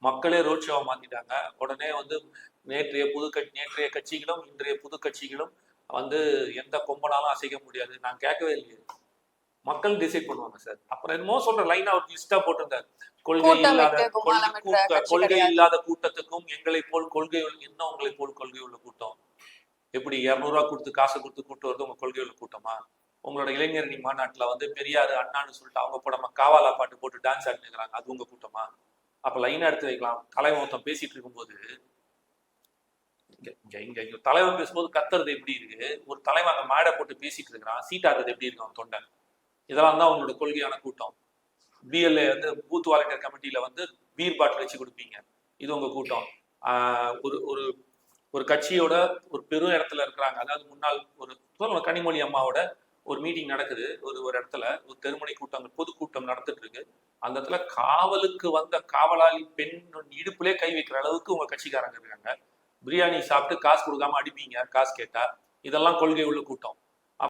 மக்களே ரோட் ஷோவை மாத்திட்டாங்க. உடனே வந்து நேற்றைய கட்சிகளும் இன்றைய புது கட்சிகளும் வந்து எந்த கொம்பனாலும் அசைக்க முடியாது. நான் கேட்கவே இல்லையே. மக்கள் டிசைட் பண்ணுவாங்க சார். அப்புறம் என்னமோ சொல்ற லைனா ஒரு லிஸ்டா போட்டிருந்தார். கொள்கை இல்லாத கூட்டத்துக்கும் எங்களை போல் கொள்கை என்ன உங்களை போல் கொள்கை உள்ள கூட்டம்? எப்படி 200 ரூபா கொடுத்து காசு கொடுத்து கூட்டு வருது உங்க கொள்கை உள்ள கூட்டமா? உங்களோட இளைஞரணி மாநாட்டுல வந்து பெரியாரு அண்ணான்னு சொல்லிட்டு அவங்க போடாம காவாலா பாட்டு போட்டு டான்ஸ் ஆடினுக்கிறாங்க, அது உங்க கூட்டமா? அப்ப லைனா எடுத்து வைக்கலாம். தலைவன் ஒருத்தன் பேசிட்டு இருக்கும்போது இங்க தலைவன் பேசும்போது கத்துறது எப்படி இருக்கு, ஒரு தலைவன் அங்க மேடை போட்டு பேசிட்டு இருக்கிறான், சீட் ஆடுறது எப்படி இருக்கு அவன் தொண்டை? இதெல்லாம் தான் அவங்களோட கொள்கையான கூட்டம். பிஎல்ஏ வந்து பூத் வாலண்டியர் கமிட்டியில வந்து பீர் பாட்டில் வச்சு கொடுப்பீங்க, இது உங்க கூட்டம். ஒரு ஒரு ஒரு கட்சியோட ஒரு பெரும் இடத்துல இருக்கிறாங்க, அதாவது முன்னாள் ஒரு கனிமொழி அம்மாவோட ஒரு மீட்டிங் நடக்குது, ஒரு இடத்துல ஒரு தெருமுனை கூட்டம் பொதுக்கூட்டம் நடந்துட்டு இருக்கு. அந்த இடத்துல காவலுக்கு வந்த காவலாளி பெண் இடுப்புலே கை வைக்கிற அளவுக்கு உங்க கட்சிக்காரங்க இருக்காங்க. பிரியாணி சாப்பிட்டு காசு கொடுக்காம அடிப்பீங்க காசு கேட்டா. இதெல்லாம் கொள்கை உள்ள கூட்டம்.